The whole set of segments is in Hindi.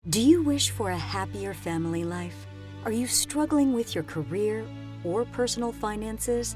Do you wish for a happier family life? Are you struggling with your career or personal finances?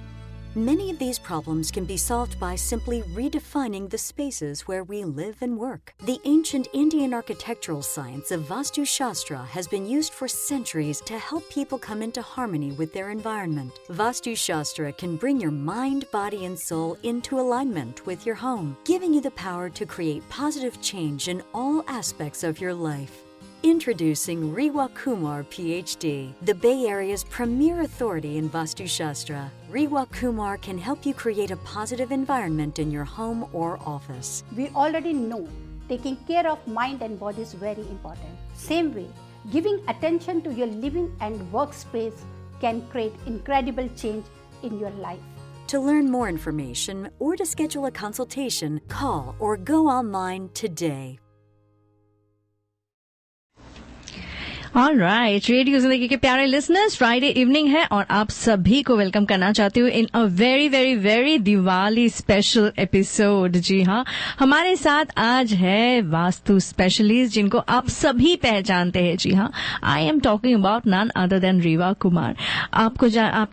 Many of these problems can be solved by simply redefining the spaces where we live and work. The ancient Indian architectural science of Vastu Shastra has been used for centuries to help people come into harmony with their environment. Vastu Shastra can bring your mind, body, and soul into alignment with your home, giving you the power to create positive change in all aspects of your life. Introducing Rewa Kumar, PhD, the Bay Area's premier authority in Vastu Shastra. Rewa Kumar can help you create a positive environment in your home or office. We already know taking care of mind and body is very important. Same way, giving attention to your living and workspace can create incredible change in your life. To learn more information or to schedule a consultation, call or go online today. All right, radio Zindagi के प्यारे लिसनर्स, फ्राइडे इवनिंग है और आप सभी को वेलकम करना चाहती हूँ in a very very very Diwali special episode. जी हाँ, हमारे साथ आज है वास्तु स्पेशलिस्ट जिनको आप सभी पहचानते हैं। जी हाँ, I am talking about none other than Reva Kumar. आप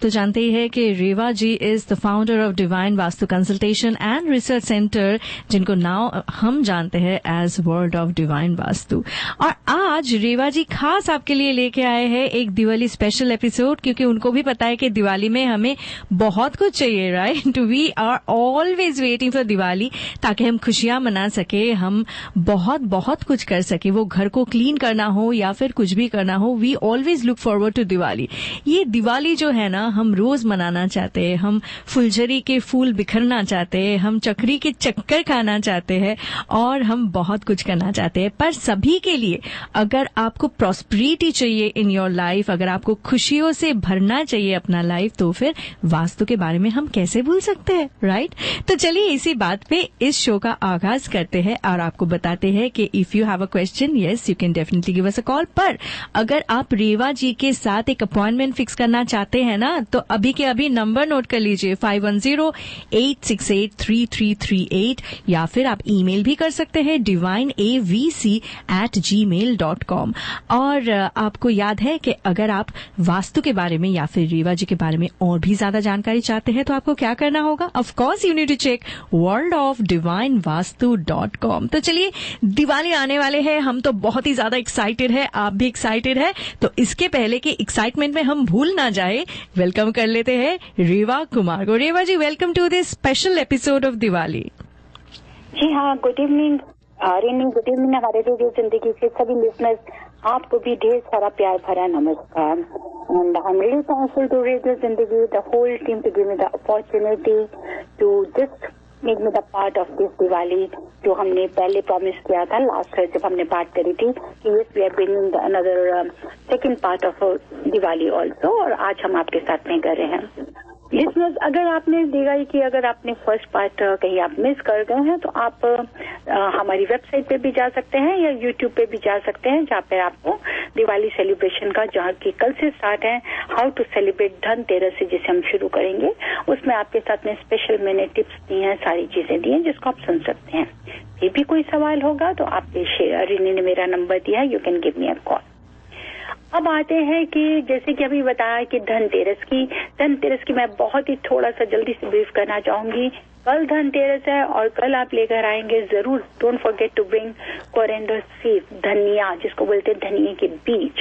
तो जानते ही है कि Reva ji is the founder of divine vastu consultation and research centre, जिनको नाउ हम जानते हैं as world of divine vastu. और आज रेवा जी खास आपके लिए लेके आए हैं एक दिवाली स्पेशल एपिसोड, क्योंकि उनको भी पता है कि दिवाली में हमें बहुत कुछ चाहिए, right. We are always waiting for Diwali, ताकि हम खुशियां मना सके, हम बहुत बहुत कुछ कर सके, वो घर को क्लीन करना हो या फिर कुछ भी करना हो। We always look forward to Diwali. ये दिवाली जो है ना, हम रोज मनाना चाहते हैं, हम फुलझड़ी के फूल बिखरना चाहते हैं, हम चक्री के चक्कर खाना चाहते हैं और हम बहुत कुछ करना चाहते हैं। पर सभी के लिए अगर आपको प्रॉस्पेरिटी चाहिए इन योर लाइफ, अगर आपको खुशियों से भरना चाहिए अपना लाइफ, तो फिर वास्तु के बारे में हम कैसे भूल सकते हैं, राइट। तो चलिए इसी बात पे इस शो का आगाज करते हैं और आपको बताते हैं कि if you have a question, yes you can definitely give us a call. पर अगर आप रेवा जी के साथ एक अपॉइंटमेंट फिक्स करना चाहते हैं ना, तो अभी के अभी नंबर नोट कर लीजिए 5108683338, या फिर आप ईमेल भी कर सकते हैं divineavc@gmail.com। और आपको याद है कि अगर आप वास्तु के बारे में या फिर रेवा जी के बारे में और भी ज्यादा जानकारी चाहते हैं तो आपको क्या करना होगा? Of course you need to check worldofdivinevastu.com। तो चलिए, दिवाली आने वाले हैं, हम तो बहुत ही ज्यादा एक्साइटेड है, आप भी एक्साइटेड है। तो इसके पहले कि एक्साइटमेंट में हम भूल ना जाए, वेलकम कर लेते हैं रेवा कुमार को। Reva ji, welcome to this special episode of Diwali. जी हाँ, गुड इवनिंग गुड इवनिंग हमारे रेडियो जिंदगी के सभी लिसनर्स, आपको भी ढेर सारा प्यार भरा नमस्कार। And I am really thankful to radio Zindagi, the whole team, to give me the opportunity to just make me the part of this Diwali, जो हमने पहले प्रॉमिस किया था लास्ट ईयर जब हमने बात करी थी कि yes we are bringing another second part of Diwali also, और आज हम आपके साथ में कर रहे हैं। लिसनर्स, अगर आपने देखा है कि अगर आपने फर्स्ट पार्ट कहीं आप मिस कर गए हैं, तो आप हमारी वेबसाइट पे भी जा सकते हैं या यूट्यूब पे भी जा सकते हैं, जहाँ पे आपको दिवाली सेलिब्रेशन का, जहाँ की कल से स्टार्ट है, हाउ टू सेलिब्रेट धनतेरस से जिसे हम शुरू करेंगे, उसमें आपके साथ में स्पेशल मैंने टिप्स दी हैं, सारी चीजें दी हैं जिसको आप सुन सकते हैं। ये भी कोई सवाल होगा तो आप रिनी ने मेरा नंबर दिया है, you can give me a call. अब आते हैं कि जैसे कि अभी बताया कि धनतेरस की मैं बहुत ही थोड़ा सा जल्दी से ब्रीफ करना चाहूंगी। कल धनतेरस है और कल आप लेकर आएंगे जरूर, don't forget to bring coriander seed, धनिया जिसको बोलते हैं धनिये के बीज,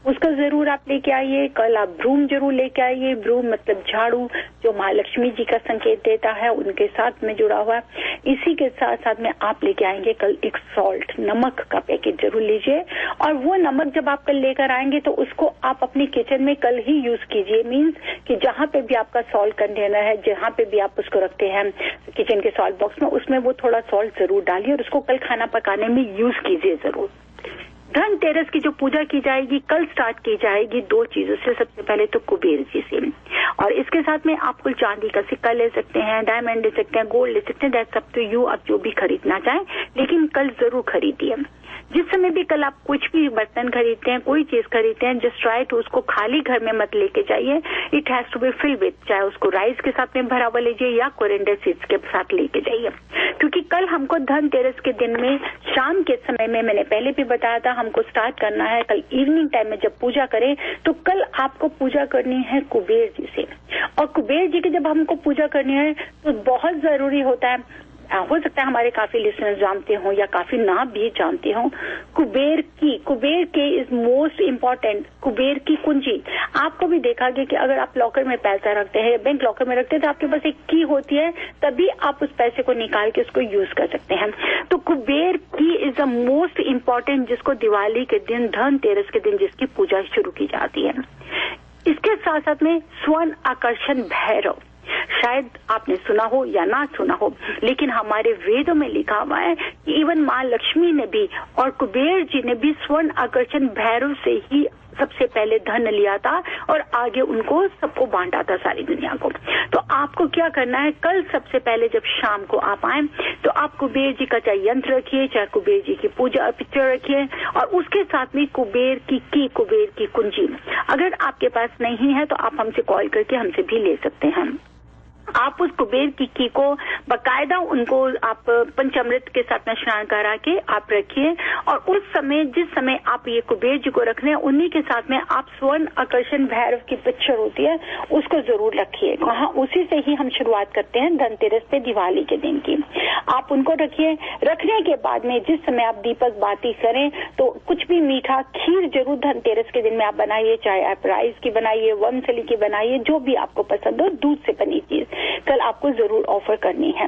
उसका जरूर आप लेके आइए। कल आप ब्रूम जरूर लेके आइए। ब्रूम मतलब झाड़ू, जो महालक्ष्मी जी का संकेत देता है, उनके साथ में जुड़ा हुआ। इसी के साथ साथ में आप लेके आएंगे कल एक सॉल्ट, नमक का पैकेट जरूर लीजिए। और वो नमक जब आप कल लेकर आएंगे तो उसको आप अपने किचन में कल ही यूज कीजिए। मीन्स कि जहाँ पे भी आपका सॉल्ट कंटेनर है, जहाँ पे भी आप उसको रखते हैं किचन के सॉल्ट बॉक्स में, उसमें वो थोड़ा सॉल्ट जरूर डालिए और उसको कल खाना पकाने में यूज कीजिए जरूर। धनतेरस की जो पूजा की जाएगी कल स्टार्ट की जाएगी दो चीजों से। सबसे पहले तो कुबेर जी से, और इसके साथ में आप कुल चांदी का सिक्का ले सकते हैं, डायमंड ले सकते हैं, गोल्ड ले सकते हैं, दैट्स अप टू यू, आप जो भी खरीदना चाहें, लेकिन कल जरूर खरीदिए। जिस समय भी कल आप कुछ भी बर्तन खरीदते हैं, कोई चीज खरीदते हैं, जस्ट ट्राई टू उसको खाली घर में मत लेके जाइए। It has to be filled with, चाहे उसको राइस के साथ में भरा हुआ लीजिए या कोरिएंडर सीड्स के साथ लेके जाइए, क्योंकि कल हमको धनतेरस के दिन में शाम के समय में, मैंने पहले भी बताया था, हमको स्टार्ट करना है, कल इवनिंग टाइम में जब पूजा करें तो कल आपको पूजा करनी है कुबेर जी से। और कुबेर जी की जब हमको पूजा करनी है तो बहुत जरूरी होता है, हो सकता है हमारे काफी लिसनर्स जानते हो या काफी ना भी जानते हो, कुबेर के इज मोस्ट इम्पोर्टेंट, कुबेर की कुंजी। आपको भी देखा गया कि अगर आप लॉकर में पैसा रखते हैं, बैंक लॉकर में रखते हैं, तो आपके पास एक की होती है, तभी आप उस पैसे को निकाल के उसको यूज कर सकते हैं। तो कुबेर की इज द मोस्ट इम्पोर्टेंट, जिसको दिवाली के दिन, धनतेरस के दिन जिसकी पूजा शुरू की जाती है। इसके साथ साथ में स्वर्ण आकर्षण भैरव, शायद आपने सुना हो या ना सुना हो, लेकिन हमारे वेदों में लिखा हुआ है कि इवन माँ लक्ष्मी ने भी और कुबेर जी ने भी स्वर्ण आकर्षण भैरव से ही सबसे पहले धन लिया था और आगे उनको सबको बांटा था, सारी दुनिया को। तो आपको क्या करना है, कल सबसे पहले जब शाम को आप आए तो आप कुबेर जी का चाहे यंत्र रखिए, चाहे कुबेर जी की पूजा पिक्चर रखिए, और उसके साथ में कुबेर की कुंजी अगर आपके पास नहीं है तो आप हमसे कॉल करके हमसे भी ले सकते हैं। आप उस कुबेर की को बकायदा उनको आप पंचामृत के साथ में स्नान करा के आप रखिए, और उस समय जिस समय आप ये कुबेर जी को रखने हैं उन्हीं के साथ में आप स्वर्ण आकर्षण भैरव की पिक्चर होती है उसको जरूर रखिए। हाँ, उसी से ही हम शुरुआत करते हैं धनतेरस पे, दिवाली के दिन की। आप उनको रखिए। रखने के बाद में जिस समय आप दीपक बाती करें तो कुछ भी मीठा खीर जरूर धनतेरस के दिन में आप बनाइए, चाहे आप राइस की बनाइए, वनसली की बनाइए, जो भी आपको पसंद हो, दूध से बनी चीज कल आपको जरूर ऑफर करनी है,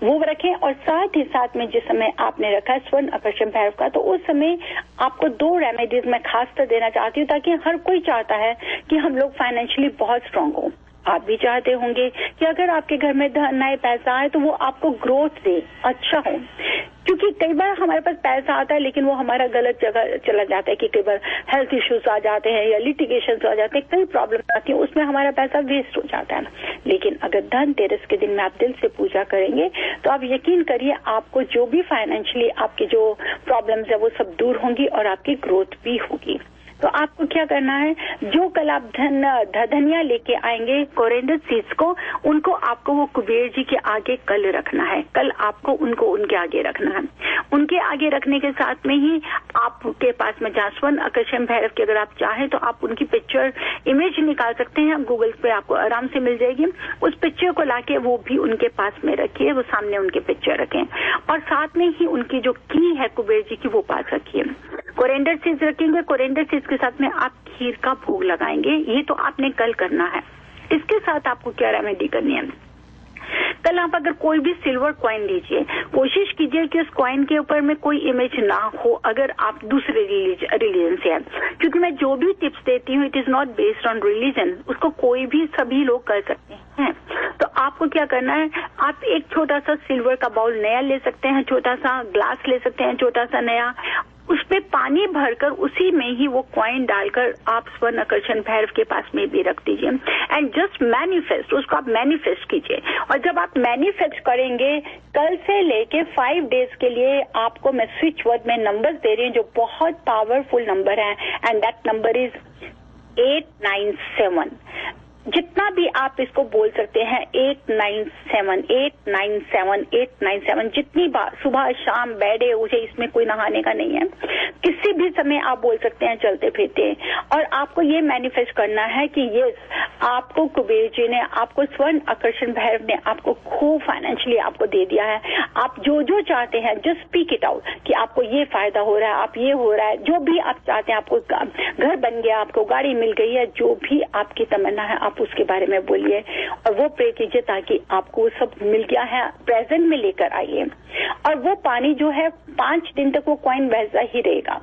वो रखें। और साथ ही साथ में जिस समय आपने रखा है स्वर्ण आकर्षण भैरव का, तो उस समय आपको 2 रेमेडीज मैं खासकर देना चाहती हूँ, ताकि हर कोई चाहता है कि हम लोग फाइनेंशियली बहुत स्ट्रांग हो। आप भी चाहते होंगे कि अगर आपके घर में धन आए, पैसा आए, तो वो आपको ग्रोथ दे, अच्छा हो। क्योंकि कई बार हमारे पास पैसा आता है लेकिन वो हमारा गलत जगह चला जाता है, कि कई बार हेल्थ इश्यूज आ जाते हैं या लिटिगेशन आ जाते हैं, कई प्रॉब्लम आती है, उसमें हमारा पैसा वेस्ट हो जाता है। लेकिन अगर धनतेरस के दिन में आप दिल से पूजा करेंगे तो आप यकीन करिए आपको जो भी फाइनेंशियली आपकी जो प्रॉब्लम्स है वो सब दूर होंगी और आपकी ग्रोथ भी होगी। तो आपको क्या करना है, जो कल आप धनिया लेके आएंगे, कोरिएंडर सीड्स को, उनको आपको वो कुबेर जी के आगे कल रखना है। कल आपको उनको उनके आगे रखना है। उनके आगे रखने के साथ में ही आपके पास में स्वर्ण आकर्षण भैरव की अगर आप चाहें तो आप उनकी पिक्चर इमेज निकाल सकते हैं, गूगल पे आपको आराम से मिल जाएगी। उस पिक्चर को लाके वो भी उनके पास में रखिए, वो सामने उनके पिक्चर रखें, और साथ में ही उनकी जो की है कुबेर जी की वो पास रखिए। कोरिएंडर सीड्स रखेंगे, कोरिएंडर सीड्स के साथ में आप खीर का भोग लगाएंगे। ये तो आपने कल करना है। इसके साथ आपको क्या रेमेडी करनी है, कल आप अगर कोई भी सिल्वर कॉइन लीजिए, कोशिश कीजिए कि उस कॉइन के ऊपर में कोई इमेज ना हो अगर आप दूसरे रिलीजन से हैं, क्योंकि मैं जो भी टिप्स देती हूँ it is not based on religion, उसको कोई भी सभी लोग कर सकते हैं। तो आपको क्या करना है, आप एक छोटा सा सिल्वर का बाउल नया ले सकते हैं, छोटा सा ग्लास ले सकते हैं, छोटा सा नया, उसमें पानी भरकर उसी में ही वो कॉइन डालकर आप स्वर्ण आकर्षण भैरव के पास में भी रख दीजिए, एंड जस्ट मैनिफेस्ट, उसको आप मैनिफेस्ट कीजिए। और जब आप मैनिफेस्ट करेंगे, कल से लेके 5 डेज के लिए आपको मैं स्विच वर्ड में नंबर्स दे रही हूँ जो बहुत पावरफुल नंबर है, एंड दैट नंबर इज 897। जितना भी आप इसको बोल सकते हैं, 897 897 897, जितनी बार, सुबह शाम बैठे उसे, इसमें कोई नहाने का नहीं है, किसी भी समय आप बोल सकते हैं चलते फिरते। और आपको ये मैनिफेस्ट करना है कि यस, आपको कुबेर जी ने, आपको स्वर्ण आकर्षण भैरव ने आपको खूब फाइनेंशियली आपको दे दिया है। आप जो जो चाहते हैं जस्ट स्पीक इट आउट, कि आपको ये फायदा हो रहा है, आप ये हो रहा है, जो भी आप चाहते हैं, आपको घर बन गया, आपको गाड़ी मिल गई है, जो भी आपकी तमन्ना है आप उसके बारे में बोलिए और वो प्रे कीजिए ताकि आपको सब मिल गया है, प्रेजेंट में लेकर आइए। और वो पानी जो है 5 दिन तक वो कॉइन वैसा ही रहेगा।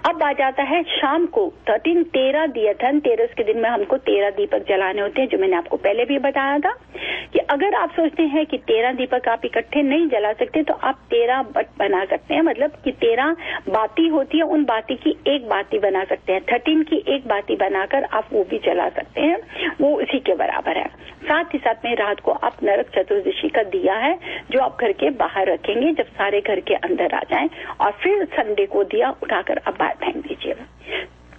अब आ जाता है शाम को 13 दिया, धनतेरस के दिन में हमको 13 दीपक जलाने होते हैं, जो मैंने आपको पहले भी बताया था कि अगर आप सोचते हैं कि 13 दीपक आप इकट्ठे नहीं जला सकते तो आप 13 बट बना सकते हैं, मतलब कि 13 बाती होती है, उन बाती की एक बाती बना सकते हैं, 13 की एक बाती बनाकर आप वो भी जला सकते हैं, वो उसी के बराबर है। साथ ही साथ में रात को आप नरक चतुर्दशी का दिया है जो आप घर के बाहर रखेंगे जब सारे घर के अंदर आ जाएं, और फिर संडे को दिया उठाकर आप बाहर फेंक दीजिए।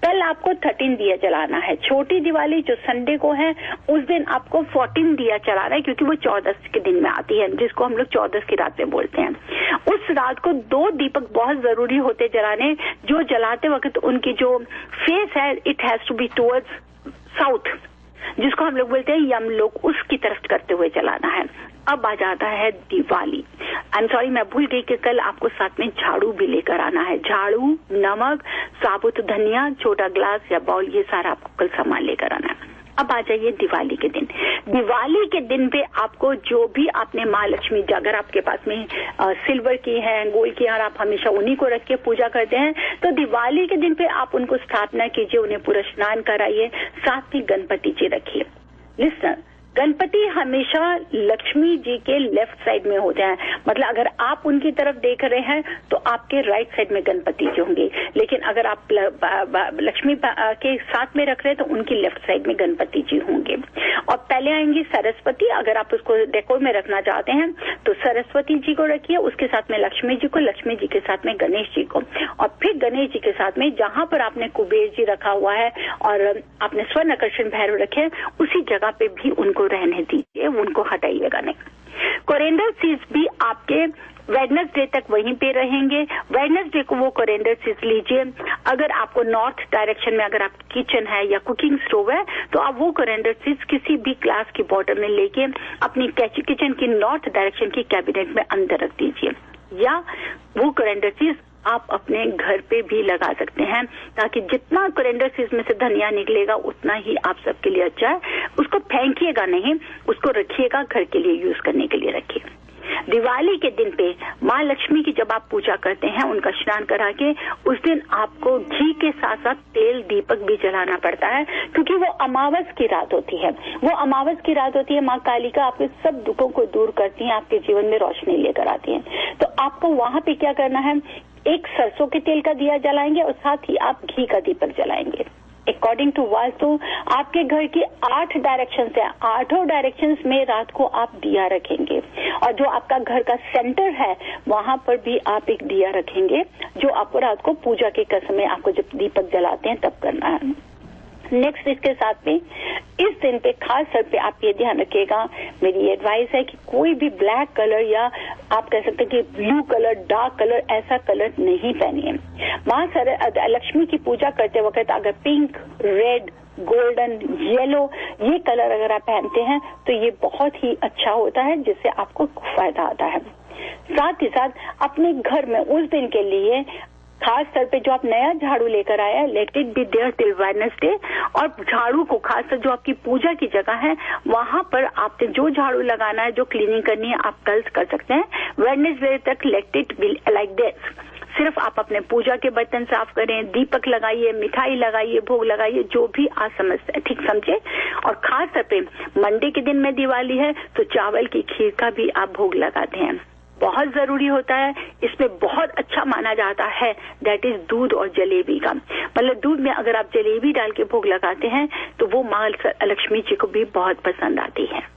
कल आपको 13 दिया जलाना है। छोटी दिवाली जो संडे को है उस दिन आपको 14 दिया जलाना है, क्योंकि वो 14 के दिन में आती है, जिसको हम लोग 14 की रात में बोलते हैं। उस उस रात को 2 दीपक बहुत जरूरी होते जलाने, जो जलाते वक्त उनकी जो फेस है it has to be towards south, जिसको हम लोग बोलते हैं यमलोक, उसकी तरफ करते हुए जलाना है। अब आ जाता है दिवाली। आई एम सॉरी, मैं भूल गई कि कल आपको साथ में झाड़ू भी लेकर आना है। झाड़ू, नमक, साबुत धनिया, छोटा ग्लास या बाउल, ये सारा आपको कल सामान लेकर आना है। अब आ जाइए दिवाली के दिन। दिवाली के दिन पे आपको जो भी आपने माँ लक्ष्मी, अगर आपके पास में सिल्वर की है, गोल्ड की है और आप हमेशा उन्हीं को रख के पूजा करते हैं, तो दिवाली के दिन पे आप उनको स्थापना कीजिए, उन्हें पूरा स्नान कराइए, साथ में गणपति जी रखिए। लिसन, गणपति हमेशा लक्ष्मी जी के लेफ्ट साइड में होते हैं, मतलब अगर आप उनकी तरफ देख रहे हैं तो आपके राइट साइड में गणपति जी होंगे, लेकिन अगर आप लक्ष्मी के साथ में रख रहे हैं तो उनकी लेफ्ट साइड में गणपति जी होंगे। और पहले आएंगी सरस्वती, अगर आप उसको डेकोर में रखना चाहते हैं तो सरस्वती जी को रखिए, उसके साथ में लक्ष्मी जी को, लक्ष्मी जी के साथ में गणेश जी को, और फिर गणेश जी के साथ में जहां पर आपने कुबेर जी रखा हुआ है और आपने स्वर्ण आकर्षण भैरव रखे, उसी जगह पे भी उनको रहने दीजिए, उनको हटाइएगा नहीं। कोरिएंडर सीड्स भी आपके वेडनेसडे तक वहीं पे रहेंगे। वेडनेसडे को वो कोरिएंडर सीड्स लीजिए। अगर आपको नॉर्थ डायरेक्शन में अगर आप किचन है या कुकिंग स्टोव है तो आप वो कोरिएंडर सीड्स किसी भी ग्लास की बॉटल में लेके अपनी किचन की नॉर्थ डायरेक्शन की कैबिनेट में अंदर रख दीजिए, या वो कोरिएंडर सीड्स आप अपने घर पे भी लगा सकते हैं, ताकि जितना कोरिएंडर सीड्स में से धनिया निकलेगा उतना ही आप सबके लिए अच्छा है। उसको फेंकिएगा नहीं, उसको रखिएगा, घर के लिए यूज करने के लिए रखिए। दिवाली के दिन पे माँ लक्ष्मी की जब आप पूजा करते हैं, उनका स्नान करा के, उस दिन आपको घी के साथ साथ तेल दीपक भी जलाना पड़ता है, क्योंकि वो अमावस की रात होती है। वो अमावस की रात होती है, माँ कालिका आपके सब दुखों को दूर करती हैं, आपके जीवन में रोशनी लेकर आती हैं। तो आपको वहां पे क्या करना है, एक सरसों के तेल का दिया जलाएंगे और साथ ही आप घी का दीपक जलाएंगे। अकॉर्डिंग टू वास्तु आपके घर की 8 डायरेक्शन है, 8 डायरेक्शन में रात को आप दिया रखेंगे, और जो आपका घर का सेंटर है वहां पर भी आप एक दिया रखेंगे, जो आपको रात को पूजा के समय आपको जब दीपक जलाते हैं तब करना है। नेक्स्ट, इसके साथ में इस दिन पे खास तौर पे आप ये ध्यान रखिएगा, मेरी एडवाइस है कि कोई भी ब्लैक कलर या आप कह सकते हैं कि ब्लू कलर, डार्क कलर, ऐसा कलर नहीं पहनिए। माँ लक्ष्मी की पूजा करते वक्त अगर पिंक, रेड, गोल्डन, येलो ये कलर अगर आप पहनते हैं तो ये बहुत ही अच्छा होता है, जिससे आपको फायदा आता है। साथ ही साथ अपने घर में उस दिन के लिए खास तौर पे जो आप नया झाड़ू लेकर आया है, let it be there till Wednesday, और झाड़ू को खास कर जो आपकी पूजा की जगह है वहां पर आपने जो झाड़ू लगाना है, जो क्लीनिंग करनी है, आप कल कर सकते हैं। वेडनेसडे तक late it be like this. सिर्फ आप अपने पूजा के बर्तन साफ करें, दीपक लगाइए, मिठाई लगाइए, भोग लगाइए, जो भी आप समझते ठीक समझे। और खास तौर पे मंडे के दिन में दिवाली है तो चावल की खीर का भी आप भोग लगाते हैं, बहुत जरूरी होता है। इसमें बहुत अच्छा माना जाता है, दैट इज दूध और जलेबी का। मतलब दूध में अगर आप जलेबी डाल के भोग लगाते हैं तो वो माँ लक्ष्मी जी को भी बहुत पसंद आती है।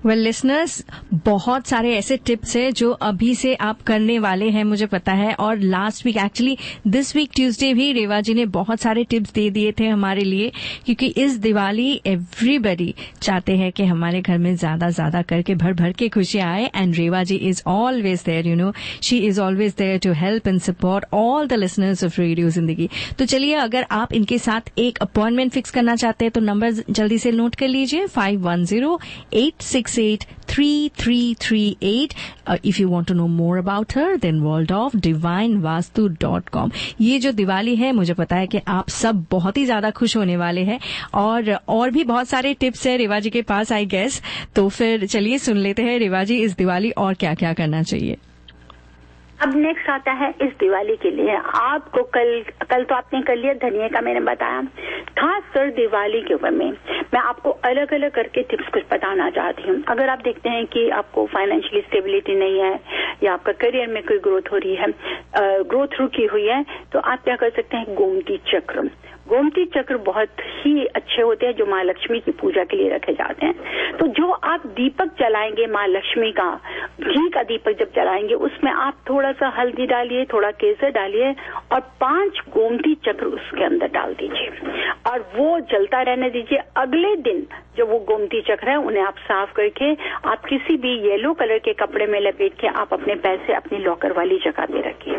वेल लिसनर्स, बहुत सारे ऐसे टिप्स हैं जो अभी से आप करने वाले हैं, मुझे पता है। और last week, actually this week Tuesday भी रेवा जी ने बहुत सारे टिप्स दे दिए थे हमारे लिए, क्योंकि इस दिवाली एवरीबडी चाहते हैं कि हमारे घर में ज्यादा करके भर भर के खुशियां आए। And Reva ji is always there, you know, she is always there to help and support all the listeners of Radio Zindagi. तो चलिए, अगर आप इनके साथ एक अपॉइंटमेंट फिक्स करना चाहते हैं तो नंबर जल्दी से नोट कर लीजिए, 5108683338. If you want to know more about her, then worldofdivinevastu.com. ये जो दिवाली है, मुझे पता है कि आप सब बहुत ही ज्यादा खुश होने वाले हैं, और भी बहुत सारे टिप्स है रेवा जी के पास, आई गेस। तो फिर चलिए सुन लेते हैं रेवा जी इस दिवाली और क्या क्या करना चाहिए। अब नेक्स्ट आता है इस दिवाली के लिए आपको कल तो आपने कर लिया धनिया का, मैंने बताया। खास कर दिवाली के ऊपर में मैं आपको अलग अलग करके टिप्स कुछ बताना चाहती हूँ। अगर आप देखते हैं कि आपको फाइनेंशियली स्टेबिलिटी नहीं है या आपका करियर में कोई ग्रोथ हो रही है, ग्रोथ रुकी हुई है, तो आप क्या कर सकते हैं, गोमती चक्र। गोमती चक्र बहुत ही अच्छे होते हैं जो माँ लक्ष्मी की पूजा के लिए रखे जाते हैं। तो जो आप दीपक जलाएंगे माँ लक्ष्मी का, घी का दीपक जब जलाएंगे उसमें आप थोड़ा सा हल्दी डालिए, थोड़ा केसर डालिए और 5 गोमती चक्र उसके अंदर डाल दीजिए और वो जलता रहने दीजिए। अगले दिन जो वो गोमती चक्र है उन्हें आप साफ करके आप किसी भी येलो कलर के कपड़े में लपेट के आप अपने पैसे अपनी लॉकर वाली जगह पे रखिए।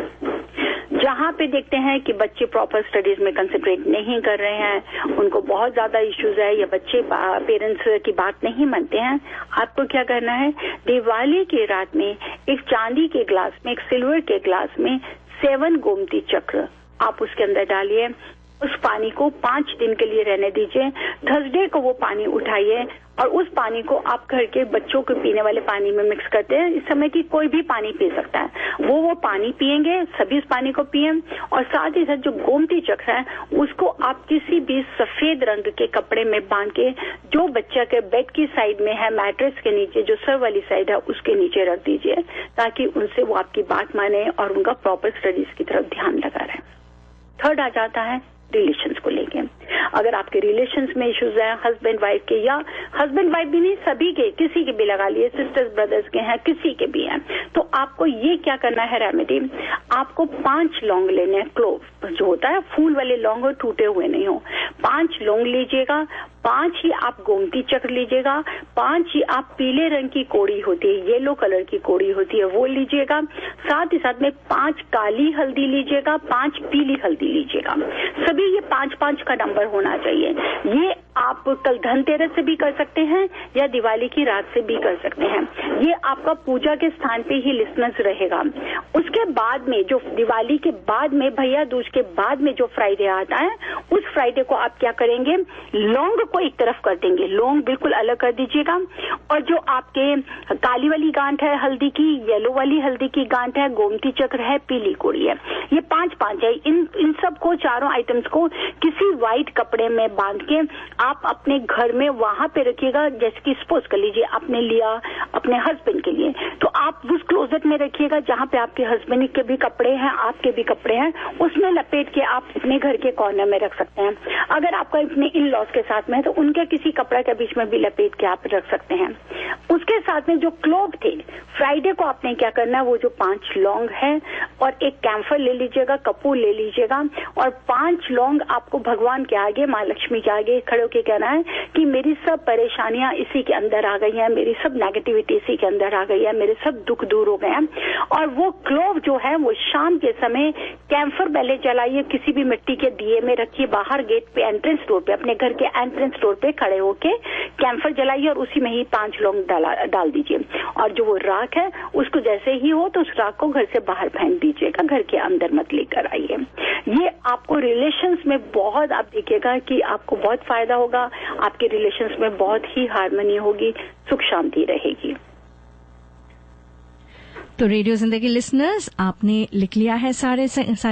जहाँ पे देखते हैं कि बच्चे प्रॉपर स्टडीज में कंसंट्रेट नहीं कर रहे हैं, उनको बहुत ज्यादा इश्यूज है या बच्चे पेरेंट्स की बात नहीं मानते हैं, आपको क्या करना है, दिवाली की रात में एक चांदी के ग्लास में, एक सिल्वर के ग्लास में 7 गोमती चक्र आप उसके अंदर डालिए। उस पानी को 5 दिन के लिए रहने दीजिए। थर्सडे को वो पानी उठाइए और उस पानी को आप घर के बच्चों के पीने वाले पानी में मिक्स करते हैं। इस समय की कोई भी पानी पी सकता है, वो पानी पिएंगे, सभी उस पानी को पिए और साथ ही साथ जो गोमती चक्र है उसको आप किसी भी सफेद रंग के कपड़े में बांध के जो बच्चा के बेड की साइड में है, मैट्रेस के नीचे जो सर वाली साइड है उसके नीचे रख दीजिए ताकि उनसे वो आपकी बात माने और उनका प्रॉपर स्टडीज की तरफ ध्यान लगा रहे। थर्ड आ जाता है रिलेशंस को लेके। अगर आपके रिलेशंस में इश्यूज हैं हस्बैंड वाइफ के, या हस्बैंड वाइफ भी नहीं, सभी के, किसी के भी लगा लिए, सिस्टर्स ब्रदर्स के हैं, किसी के भी हैं, तो आपको ये क्या करना है रेमेडी, आपको 5 लौंग लेने हैं। क्लोव जो होता है फूल वाले लौंग हो, टूटे हुए नहीं हो, 5 लौंग लीजिएगा, 5 ही आप गोमती चक्र लीजिएगा, 5 ही आप पीले रंग की कोड़ी होती है, येलो कलर की कोड़ी होती है, वो लीजिएगा। साथ ही साथ में 5 काली हल्दी लीजिएगा, 5 पीली हल्दी लीजिएगा। सभी ये 5-5 का नंबर होना चाहिए। ये आप कल धनतेरस से भी कर सकते हैं या दिवाली की रात से भी कर सकते हैं। ये आपका पूजा के स्थान पे ही लिस्टनर्स रहेगा। उसके बाद में जो दिवाली के बाद में, भैया दूज के बाद में जो फ्राइडे आता है, उस फ्राइडे को आप क्या करेंगे, लौंग को एक तरफ कर देंगे, लौंग बिल्कुल अलग कर दीजिएगा और जो आपके काली वाली गांठ है हल्दी की, येलो वाली हल्दी की गांठ है, गोमती चक्र है, पीली कोड़ी है, ये 5-5 है। इन सब को, चारों आइटम्स को किसी व्हाइट कपड़े में बांध के आप अपने घर में वहां पे रखिएगा। जैसे कि सपोज कर लीजिए आपने लिया अपने हस्बैंड के लिए, तो आप उस क्लोजेट में रखिएगा जहां पे आपके हस्बैंड के भी कपड़े हैं, आपके भी कपड़े हैं, उसमें लपेट के आप अपने घर के कॉर्नर में रख सकते हैं। अगर आपका अपने इन लॉज के साथ में है तो उनके किसी कपड़ा के बीच में भी लपेट के आप रख सकते हैं। उसके साथ में जो क्लोव थे, फ्राइडे को आपने क्या करना है, वो जो 5 लौंग है और एक कैम्फर ले लीजिएगा, कपूर ले लीजिएगा और 5 लौंग आपको भगवान के आगे, माँ लक्ष्मी के आगे खड़े होकर कहना है कि मेरी सब परेशानियां इसी के अंदर आ गई हैं, मेरी सब नेगेटिविटी इसी के अंदर आ गई है, मेरे सब दुख दूर हो गए हैं। और वो क्लोव जो है वो शाम के समय कैम्फर पहले जलाइए, किसी भी मिट्टी के दिए में रखिए, बाहर गेट पे, एंट्रेंस डोर पे, अपने घर के एंट्रेंस डोर पे खड़े होके कैम्फर जलाइए और उसी में ही 5 लौंग डाल दीजिए और जो वो राख है उसको जैसे ही हो तो उस राख को घर से बाहर फेंक दीजिएगा, घर के अंदर मत लेकर आइए। ये आपको रिलेशंस में बहुत, आप देखिएगा कि आपको बहुत फायदा होगा, आपके रिलेशंस में बहुत ही हार्मनी होगी, सुख शांति रहेगी। तो रेडियो जिंदगी लिसनर्स, आपने लिख लिया है सारे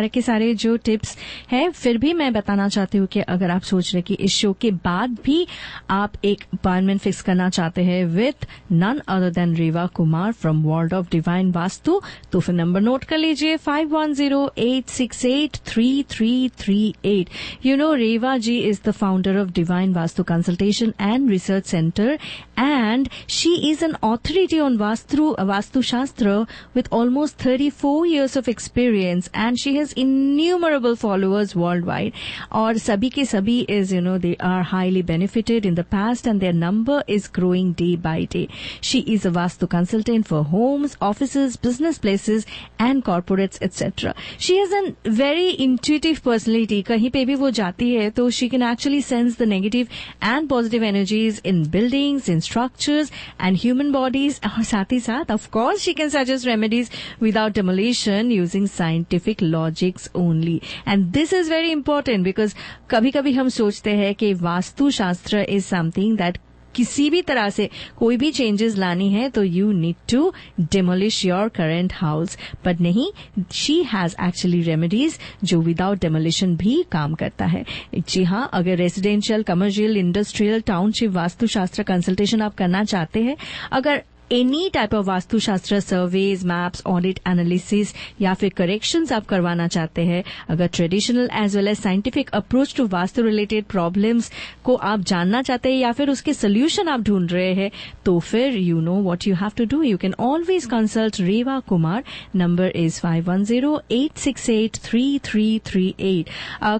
के सारे जो टिप्स हैं। फिर भी मैं बताना चाहती हूँ कि अगर आप सोच रहे कि इस शो के बाद भी आप एक अपॉइंटमेंट फिक्स करना चाहते हैं with none other than Reva Kumar from World of divine Vastu, तो फिर नंबर नोट कर लीजिए 5108683338। You know, Reva ji is the founder of divine vastu consultation and research centre and she is an authority on Vastu Shastra with almost 34 years of experience and she has innumerable followers worldwide. और सभी के सभी is, you know, they are highly benefited in the past and their number is growing day by day. She is a Vastu consultant for homes, offices, business places and corporates, etc. She has a very intuitive personality. कहीं पे भी वो जाती है तो she can actually sense the negative and positive energies in buildings, in structures and human bodies. और साथ ही साथ of course she can suggest remedies without demolition using scientific logics only. And this is very important because कभी-कभी हम सोचते हैं कि वास्तु शास्त्र is something that किसी भी तरह से कोई भी चेंजेस लानी है तो you need to demolish your current house, but नहीं, शी हैज एक्चुअली रेमेडीज जो विदाउट डेमोलिशन भी काम करता है। जी हाँ, अगर residential, commercial, industrial, township Vastushastra consultation आप करना चाहते हैं, अगर any type of Vastushastra surveys, maps, audit, analysis या फिर करेक्शंस आप करवाना चाहते हैं, अगर traditional as well as scientific approach to Vastu related problems को आप जानना चाहते हैं या फिर उसके सोल्यूशन आप ढूंढ रहे हैं, तो फिर you know what you have to do. You can always consult Reva Kumar. Number is 5108683338.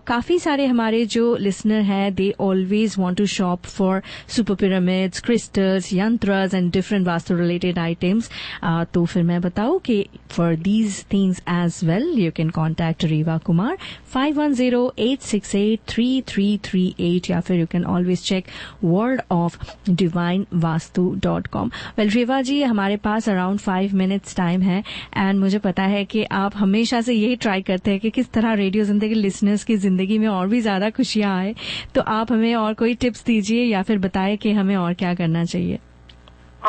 काफी सारे हमारे जो लिसनर हैं, they always want to shop for super pyramids, crystals, yantras and different vastu related items. तो फिर मैं बताऊं कि for these things as well you can contact Reva Kumar 5108683338 या फिर you can always check worldofdivinevastu.com. Well Reva ji, हमारे पास अराउंड 5 minutes टाइम है एंड मुझे पता है कि आप हमेशा से यही ट्राई करते हैं कि किस तरह रेडियो जिंदगी लिसनर्स की जिंदगी में और भी ज्यादा खुशियां आए. तो आप हमें और कोई टिप्स दीजिए या फिर बताएं कि हमें और क्या करना चाहिए.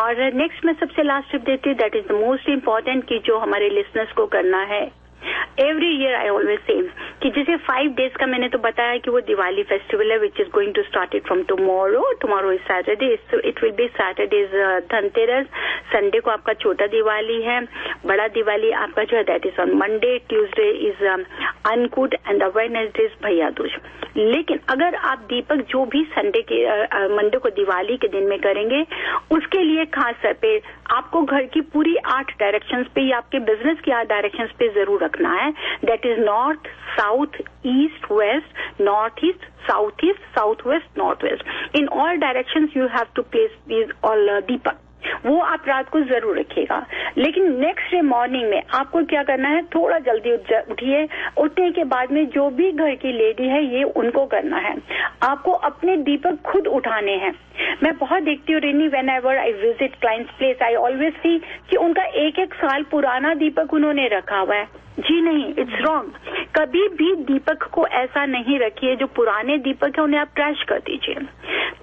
और नेक्स्ट मैं सबसे लास्ट टिप देती हूँ, that is the most important कि जो हमारे लिसनर्स को करना है. Every year I always say कि जैसे 5 days का मैंने तो बताया कि वो दिवाली फेस्टिवल है which is going to start it from tomorrow is Saturday, it will be Saturday's Dhanteras, Sunday को आपका छोटा दिवाली है, बड़ा दिवाली आपका जो है that is on Monday, Tuesday is Annakut and Wednesday is भैया दूज. लेकिन अगर आप दीपक जो भी संडे के मंडे को दिवाली के दिन में करेंगे, उसके लिए खास तौर पे आपको घर की पूरी 8 डायरेक्शंस पे या आपके बिजनेस की 8 डायरेक्शंस पे जरूर रखना है. That is north, south, east, west, north east, south west, north west. In all directions you have to place these all deepak. वो आप रात को जरूर रखिएगा. लेकिन नेक्स्ट डे मॉर्निंग में आपको क्या करना है, थोड़ा जल्दी उठिए. उठने के बाद में जो भी घर की लेडी है ये उनको करना है, आपको अपने दीपक खुद उठाने हैं. मैं बहुत देखती हूँ रेनी, whenever I visit clients place I always see कि उनका 1-1 साल पुराना दीपक उन्होंने रखा हुआ है. जी नहीं, इट्स रॉन्ग. कभी भी दीपक को ऐसा नहीं रखिए. जो पुराने दीपक है उन्हें आप ट्रैश कर दीजिए.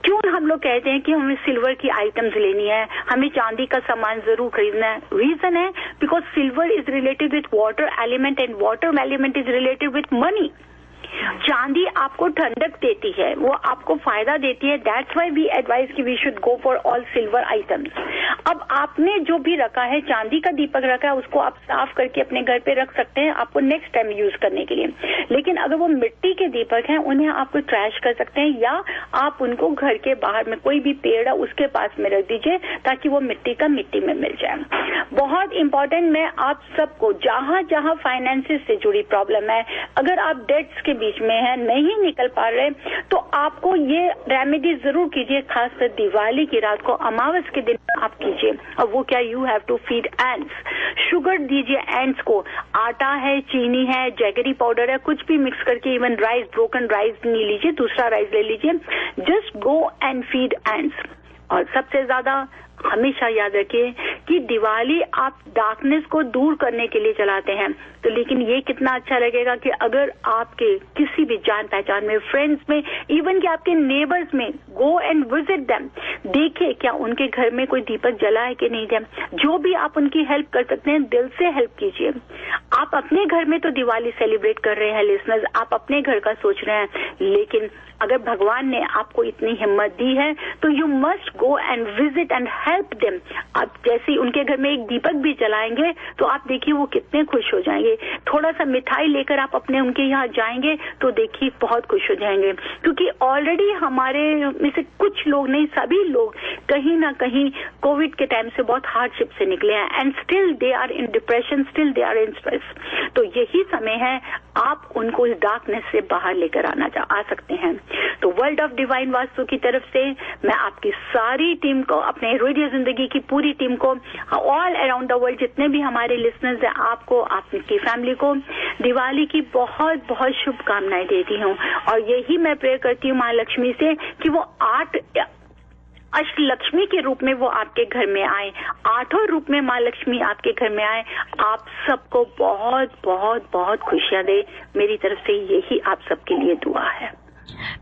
क्यों हम लोग कहते हैं कि हमें सिल्वर की आइटम्स लेनी है, हमें चांदी का सामान जरूर खरीदना है? रीजन है because silver is related with water element and water element is related with money. चांदी आपको ठंडक देती है, वो आपको फायदा देती है. दैट्स व्हाई वी एडवाइज कि we should go for all silver items. अब आपने जो भी रखा है, चांदी का दीपक रखा है, उसको आप साफ करके अपने घर पे रख सकते हैं आपको नेक्स्ट टाइम यूज करने के लिए. लेकिन अगर वो मिट्टी के दीपक हैं, उन्हें आप ट्रैश कर सकते हैं या आप उनको घर के बाहर में कोई भी पेड़ है उसके पास में रख दीजिए ताकि वो मिट्टी का मिट्टी में मिल जाए. बहुत इंपॉर्टेंट, मैं आप सबको जहां जहां फाइनेंसिस से जुड़ी प्रॉब्लम है, अगर आप डेट्स के बीच में है, नहीं निकल पा रहे, तो आपको ये रेमेडी जरूर कीजिए. खासकर दिवाली की रात को, अमावस के दिन आप कीजिए. और वो क्या, you have to feed ants. Sugar दीजिए एंड्स को. आटा है, चीनी है, जैगरी पाउडर है, कुछ भी मिक्स करके, इवन राइस, ब्रोकन राइस नहीं लीजिए, दूसरा राइस ले लीजिए. Just go and feed ends. और सबसे ज्यादा हमेशा याद रखिए कि दिवाली आप डार्कनेस को दूर करने के लिए चलाते हैं, तो लेकिन ये कितना अच्छा लगेगा कि अगर आपके किसी भी जान पहचान में, फ्रेंड्स में, इवन कि आपके नेबर्स में, गो एंड विजिट देम. देखिए क्या उनके घर में कोई दीपक जला है कि नहीं है. जो भी आप उनकी हेल्प कर सकते हैं, दिल से हेल्प कीजिए. आप अपने घर में तो दिवाली सेलिब्रेट कर रहे हैं लिसनर्स, आप अपने घर का सोच रहे हैं, लेकिन अगर भगवान ने आपको इतनी हिम्मत दी है तो you must go and visit and help them. आप जैसे उनके घर में एक दीपक भी जलाएंगे तो आप देखिए वो कितने खुश हो जाएंगे. थोड़ा सा मिठाई लेकर आप अपने उनके यहाँ जाएंगे तो देखिए बहुत खुश हो जाएंगे. क्योंकि ऑलरेडी हमारे में से कुछ लोग नहीं, सभी लोग कहीं ना कहीं कोविड के टाइम से बहुत हार्डशिप से निकले हैं and still they are in depression, still they are in stress. तो यही समय है, आप उनको इस डार्कनेस से बाहर लेकर आ सकते हैं. तो वर्ल्ड ऑफ डिवाइन वास्तु की तरफ से मैं आपकी सारी टीम को, अपने रेडियो जिंदगी की पूरी टीम को, ऑल अराउंड द वर्ल्ड जितने भी हमारे लिसनर्स हैं, आपको, आपकी फैमिली को दिवाली की बहुत बहुत शुभकामनाएं देती हूँ. और यही मैं प्रे करती हूँ माँ लक्ष्मी से कि वो 8 अष्टलक्ष्मी के रूप में वो आपके घर में आए, 8 रूप में माँ लक्ष्मी आपके घर में आए. आप सबको बहुत बहुत बहुत खुशियां दे. मेरी तरफ से यही आप सबके लिए दुआ है.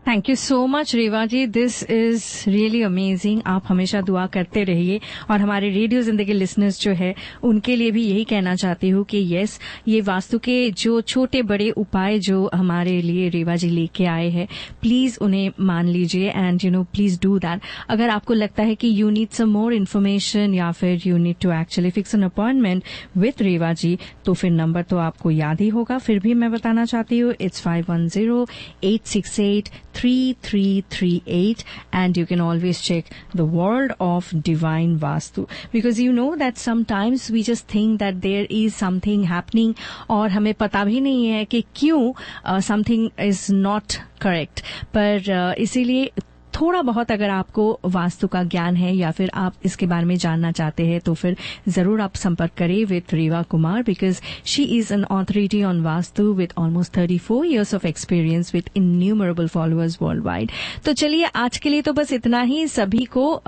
Thank you so much Reva ji, this is really amazing. आप हमेशा दुआ करते रहिए और हमारे रेडियो जिंदगी लिसनर्स जो है उनके लिए भी यही कहना चाहती हूँ कि यस, ये वास्तु के जो छोटे बड़े उपाय जो हमारे लिए रेवा जी लेके आए हैं, प्लीज उन्हें मान लीजिए एंड प्लीज डू दैट। अगर आपको लगता है कि you need some more information या फिर you need to actually fix an appointment with Reva ji, तो फिर नंबर तो आपको याद ही होगा, फिर भी मैं बताना चाहती हूँ, it's 510-868-3338 and you can always check the world of divine vastu, because you know that sometimes we just think that there is something happening और हमें पता भी नहीं है कि क्यों something is not correct, पर इसीलिए थोड़ा बहुत अगर आपको वास्तु का ज्ञान है या फिर आप इसके बारे में जानना चाहते हैं तो फिर जरूर आप संपर्क करें with Reva Kumar, because she is an authority on Vastu with almost 34 years of experience with innumerable followers worldwide. तो चलिए आज के लिए तो बस इतना ही। सभी को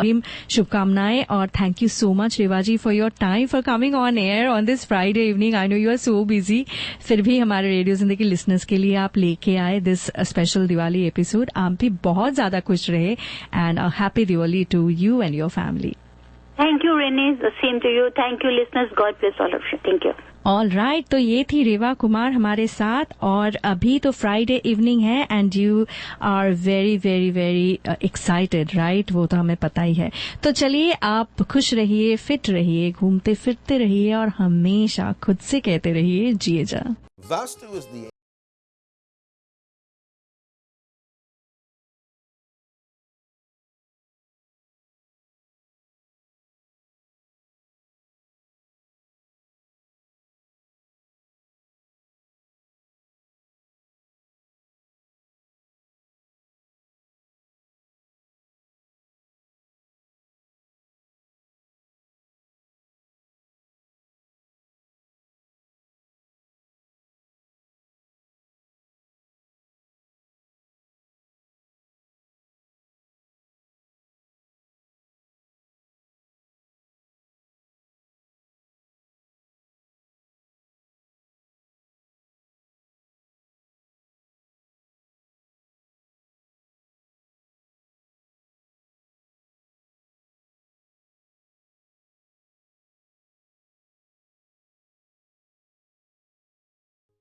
शुभकामनाएं और thank you so much Reva ji for your time, for coming on air on this Friday evening. I know you are so busy, फिर भी हमारे रेडियो जिंदगी लिसनर्स के लिए आप लेके आए दिस स्पेशल दिवाली एपिसोड। आप भी बहुत ज्यादा खुश रहे and a happy Diwali to you and your family. Thank you, Renee. The same to you. Thank you, listeners. God bless all of you. Thank you. All right, तो ये थी रेवा कुमार हमारे साथ, और अभी तो फ्राइडे इवनिंग है and you are very very very excited, right? वो तो हमें पता ही है। तो चलिए, आप खुश रहिए, फिट रहिए, घूमते फिरते रहिए और हमेशा खुद से कहते रहिए जिए जा। Vastu is the